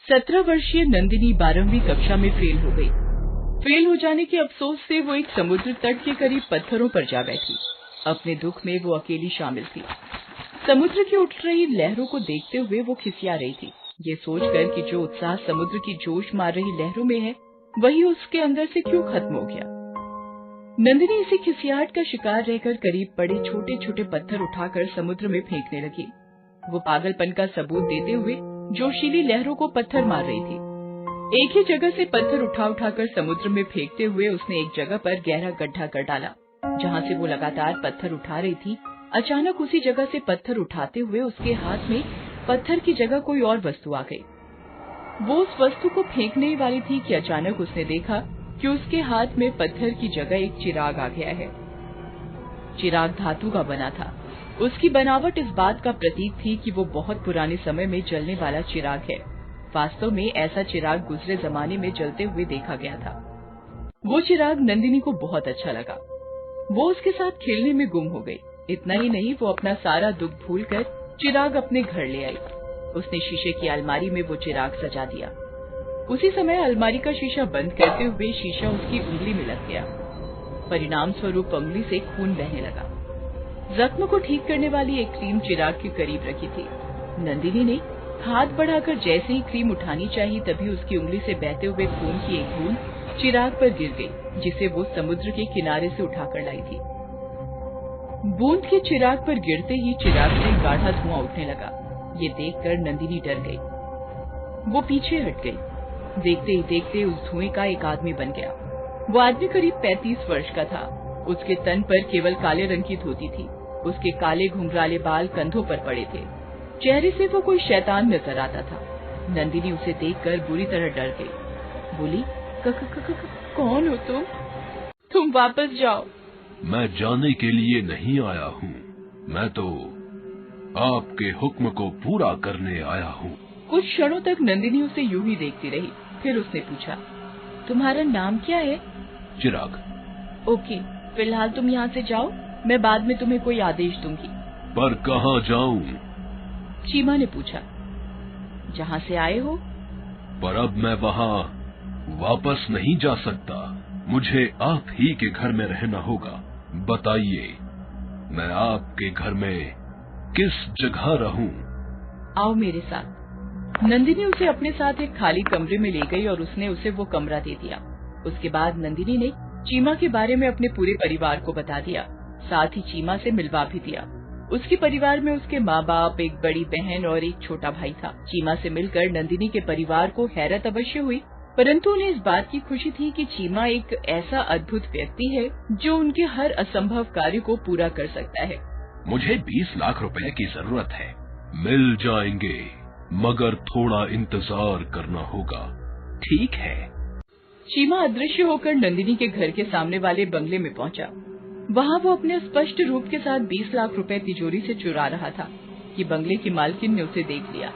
17 वर्षीय नंदिनी 12वीं कक्षा में फेल हो गई। फेल हो जाने के अफसोस से वो एक समुद्र तट के करीब पत्थरों पर जा बैठी। अपने दुख में वो अकेली शामिल थी। समुद्र की उठ रही लहरों को देखते हुए वो खिसिया रही थी, ये सोचकर कि जो उत्साह समुद्र की जोश मार रही लहरों में है, वही उसके अंदर से क्यों खत्म हो गया। नंदिनी इसी खिसियाहट का शिकार रहकर करीब पड़े छोटे छोटे पत्थर उठाकर समुद्र में फेंकने लगी। वो पागलपन का सबूत देते हुए जोशीली लहरों को पत्थर मार रही थी। एक ही जगह से पत्थर उठाकर समुद्र में फेंकते हुए उसने एक जगह पर गहरा गड्ढा कर डाला। जहाँ से वो लगातार पत्थर उठा रही थी, अचानक उसी जगह से पत्थर उठाते हुए उसके हाथ में पत्थर की जगह कोई और वस्तु आ गई। वो उस वस्तु को फेंकने ही वाली थी कि अचानक उसने देखा कि उसके हाथ में पत्थर की जगह एक चिराग आ गया है। चिराग धातु का बना था। उसकी बनावट इस बात का प्रतीक थी कि वो बहुत पुराने समय में जलने वाला चिराग है। वास्तव में ऐसा चिराग गुजरे जमाने में जलते हुए देखा गया था। वो चिराग नंदिनी को बहुत अच्छा लगा। वो उसके साथ खेलने में गुम हो गई। इतना ही नहीं, वो अपना सारा दुख भूलकर चिराग अपने घर ले आई। उसने शीशे की अलमारी में वो चिराग सजा दिया। उसी समय अलमारी का शीशा बंद करते हुए शीशा उसकी उंगली में लग गया। परिणाम स्वरूप उंगली से खून बहने लगा। जख्म को ठीक करने वाली एक क्रीम चिराग के करीब रखी थी। नंदिनी ने हाथ बढ़ाकर जैसे ही क्रीम उठानी चाहिए, तभी उसकी उंगली से बहते हुए खून की एक बूंद चिराग पर गिर गई, जिसे वो समुद्र के किनारे से उठाकर लाई थी। बूंद के चिराग पर गिरते ही चिराग से गाढ़ा धुआं उठने लगा। ये देखकर नंदिनी डर गई। वो पीछे हट गई। देखते ही देखते उस धुएं का एक आदमी बन गया। वो आदमी करीब 35 वर्ष का था। उसके तन पर केवल काले रंग की धोती थी। उसके काले घुंघराले बाल कंधों पर पड़े थे। चेहरे से वो कोई शैतान नजर आता था। नंदिनी उसे देखकर बुरी तरह डर गई। बोली, कौन हो तुम? तुम वापस जाओ। मैं जाने के लिए नहीं आया हूँ, मैं तो आपके हुक्म को पूरा करने आया हूँ। कुछ क्षणों तक नंदिनी उसे यूं ही देखती रही। फिर उसने पूछा, तुम्हारा नाम क्या है? चिराग। ओके, फिलहाल तुम यहाँ से जाओ, मैं बाद में तुम्हें कोई आदेश दूंगी। पर कहाँ जाऊँ? चीमा ने पूछा। जहाँ से आए हो। पर अब मैं वहाँ वापस नहीं जा सकता। मुझे आप ही के घर में रहना होगा। बताइए, मैं आपके घर में किस जगह रहूं? आओ मेरे साथ। नंदिनी उसे अपने साथ एक खाली कमरे में ले गई और उसने उसे वो कमरा दे दिया। उसके बाद नंदिनी ने चीमा के बारे में अपने पूरे परिवार को बता दिया। साथ ही चीमा से मिलवा भी दिया। उसके परिवार में उसके माँ बाप, एक बड़ी बहन और एक छोटा भाई था। चीमा से मिलकर नंदिनी के परिवार को हैरत अवश्य हुई, परंतु उन्हें इस बात की खुशी थी कि चीमा एक ऐसा अद्भुत व्यक्ति है जो उनके हर असंभव कार्य को पूरा कर सकता है। मुझे 20 लाख रुपए की जरूरत है। मिल जाएंगे, मगर थोड़ा इंतजार करना होगा। ठीक है। चीमा अदृश्य होकर नंदिनी के घर के सामने वाले बंगले में पहुंचा। वहाँ वो अपने स्पष्ट रूप के साथ 20 लाख रुपए तिजोरी से चुरा रहा था कि बंगले की मालकिन ने उसे देख लिया।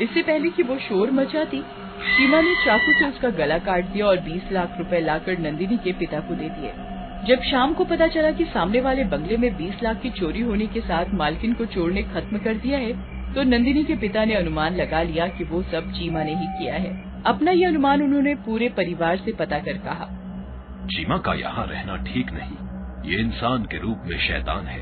इससे पहले कि वो शोर मचाती, चीमा ने चाकू से उसका गला काट दिया और 20 लाख रुपए लाकर नंदिनी के पिता को दे दिए। जब शाम को पता चला कि सामने वाले बंगले में 20 लाख की चोरी होने के साथ मालकिन को चोर ने खत्म कर दिया है, तो नंदिनी के पिता ने अनुमान लगा लिया कि वो सब चीमा ने ही किया है। अपना ये अनुमान उन्होंने पूरे परिवार से पता कर कहा, चीमा का यहाँ रहना ठीक नहीं। ये इंसान के रूप में शैतान है।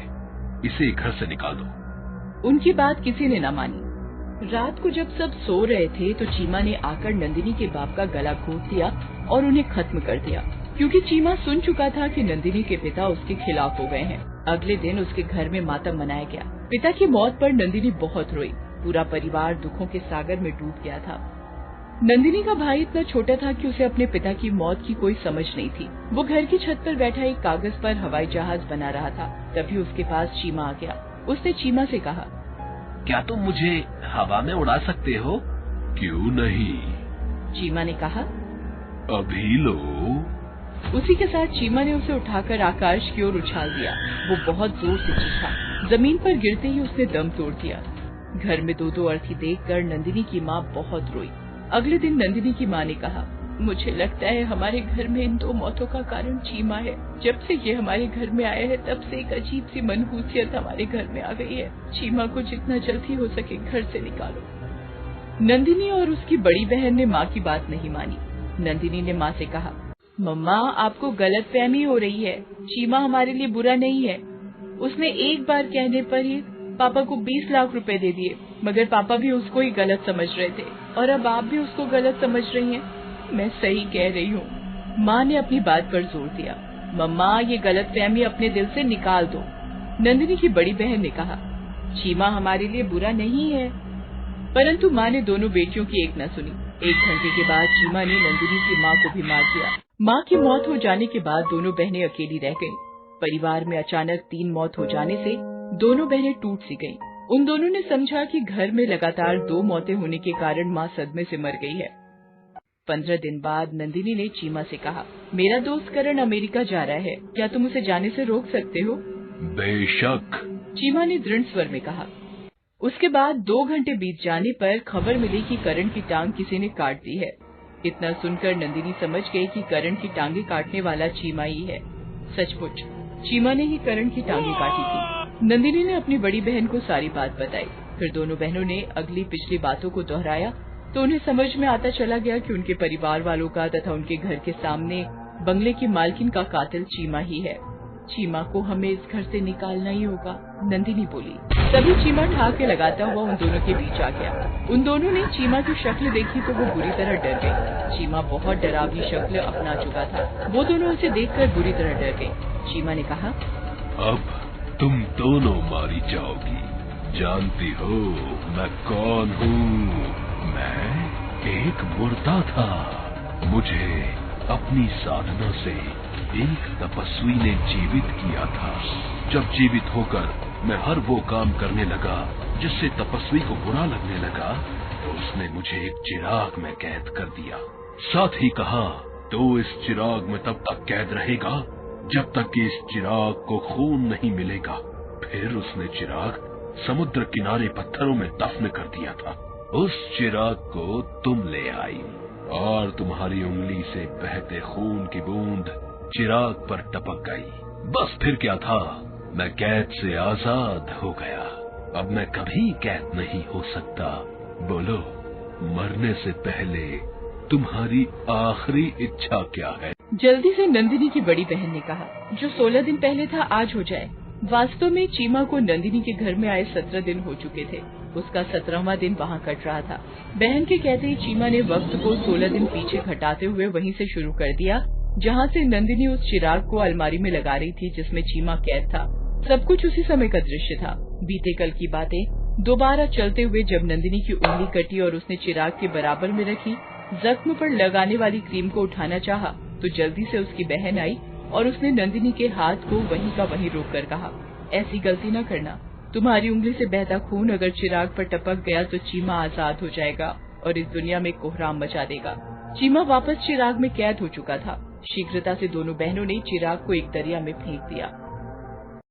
इसे घर से निकाल दो। उनकी बात किसी ने न मानी। रात को जब सब सो रहे थे तो चीमा ने आकर नंदिनी के बाप का गला घोंट दिया और उन्हें खत्म कर दिया, क्योंकि चीमा सुन चुका था कि नंदिनी के पिता उसके खिलाफ हो गए हैं। अगले दिन उसके घर में मातम मनाया गया। पिता की मौत पर नंदिनी बहुत रोई। पूरा परिवार दुखों के सागर में डूब गया था। नंदिनी का भाई इतना छोटा था कि उसे अपने पिता की मौत की कोई समझ नहीं थी। वो घर की छत पर बैठा एक कागज पर हवाई जहाज बना रहा था। तभी उसके पास चीमा आ गया। उसने चीमा से कहा, क्या तुम मुझे हवा में उड़ा सकते हो? क्यों नहीं? चीमा ने कहा, अभी लो। उसी के साथ चीमा ने उसे उठाकर आकाश की ओर उछाल दिया। वो बहुत जोर से चीखा। जमीन पर गिरते ही उसने दम तोड़ दिया। घर में दो अर्थी देखकर नंदिनी की माँ बहुत रोई। अगले दिन नंदिनी की माँ ने कहा, मुझे लगता है हमारे घर में इन 2 मौतों का कारण चीमा है। जब से ये हमारे घर में आया है, तब से एक अजीब सी मनहूसियत हमारे घर में आ गई है। चीमा को जितना जल्दी हो सके घर से निकालो। नंदिनी और उसकी बड़ी बहन ने माँ की बात नहीं मानी। नंदिनी ने माँ से कहा, मम्मा आपको गलतफहमी हो रही है, चीमा हमारे लिए बुरा नहीं है। उसने एक बार कहने पर ही पापा को 20 लाख रुपए दे दिए, मगर पापा भी उसको ही गलत समझ रहे थे और अब आप भी उसको गलत समझ रही हैं। मैं सही कह रही हूँ। माँ ने अपनी बात पर जोर दिया। मम्मा ये गलतफहमी अपने दिल से निकाल दो। नंदिनी की बड़ी बहन ने कहा, चीमा हमारे लिए बुरा नहीं है। परंतु माँ ने दोनों बेटियों की एक न सुनी। 1 घंटे के बाद चीमा ने नंदिनी की माँ को भी मार दिया। माँ की मौत हो जाने के बाद दोनों बहनें अकेली रह गईं। परिवार में अचानक 3 मौत हो जाने से दोनों बहनें टूट सी गईं। उन दोनों ने समझा कि घर में लगातार 2 मौतें होने के कारण माँ सदमे से मर गई है। 15 दिन बाद नंदिनी ने चीमा से कहा, मेरा दोस्त करण अमेरिका जा रहा है, क्या तुम उसे जाने से रोक सकते हो? बेशक, चीमा ने दृढ़ स्वर में कहा। उसके बाद 2 घंटे बीत जाने पर खबर मिली कि करण की टांग किसी ने काट दी है। इतना सुनकर नंदिनी समझ गई कि करण की टांगे काटने वाला चीमा ही है। सचमुच चीमा ने ही करण की टांगे काटी थी। नंदिनी ने अपनी बड़ी बहन को सारी बात बताई। फिर दोनों बहनों ने अगली पिछली बातों को दोहराया तो उन्हें समझ में आता चला गया कि उनके परिवार वालों का तथा उनके घर के सामने बंगले की मालकिन का कातिल चीमा ही है। चीमा को हमें इस घर से निकालना ही होगा, नंदिनी बोली। तभी चीमा ठहाके लगाता हुआ उन दोनों के बीच आ गया। उन दोनों ने चीमा की शक्ल देखी तो वो बुरी तरह डर गई। चीमा बहुत डरावनी शक्ल अपना चुका था। वो दोनों उसे देखकर बुरी तरह डर गई। चीमा ने कहा, अब तुम दोनों मारी जाओगी। जानती हो मैं कौन हूँ? मैं एक मुर्दा था। मुझे अपनी साधना से एक तपस्वी ने जीवित किया था। जब जीवित होकर मैं हर वो काम करने लगा जिससे तपस्वी को बुरा लगने लगा, तो उसने मुझे एक चिराग में कैद कर दिया। साथ ही कहा, तो इस चिराग में तब तक कैद रहेगा जब तक कि इस चिराग को खून नहीं मिलेगा। फिर उसने चिराग समुद्र किनारे पत्थरों में दफन कर दिया था। उस चिराग को तुम ले आई और तुम्हारी उंगली से बहते खून की बूंद चिराग पर टपक गई। बस फिर क्या था, मैं कैद से आजाद हो गया। अब मैं कभी कैद नहीं हो सकता। बोलो, मरने से पहले तुम्हारी आखिरी इच्छा क्या है? जल्दी से नंदिनी की बड़ी बहन ने कहा, जो 16 दिन पहले था आज हो जाए। वास्तव में चीमा को नंदिनी के घर में आए 17 दिन हो चुके थे। उसका 17वां दिन वहाँ कट रहा था। बहन के कहते ही चीमा ने वक्त को 16 दिन पीछे घटाते हुए वहीं से शुरू कर दिया जहाँ से नंदिनी उस चिराग को अलमारी में लगा रही थी जिसमें चीमा कैद था। सब कुछ उसी समय का दृश्य था। बीते कल की बातें दोबारा चलते हुए जब नंदिनी की उंगली कटी और उसने चिराग के बराबर में रखी जख्म पर लगाने वाली क्रीम को उठाना चाहा तो जल्दी से उसकी बहन आई और उसने नंदिनी के हाथ को वहीं का वहीं रोककर कहा, ऐसी गलती न करना। तुम्हारी उंगली से बहता खून अगर चिराग पर टपक गया तो चीमा आजाद हो जाएगा और इस दुनिया में कोहराम मचा देगा। चीमा वापस चिराग में कैद हो चुका था। शीघ्रता से दोनों बहनों ने चिराग को एक दरिया में फेंक दिया।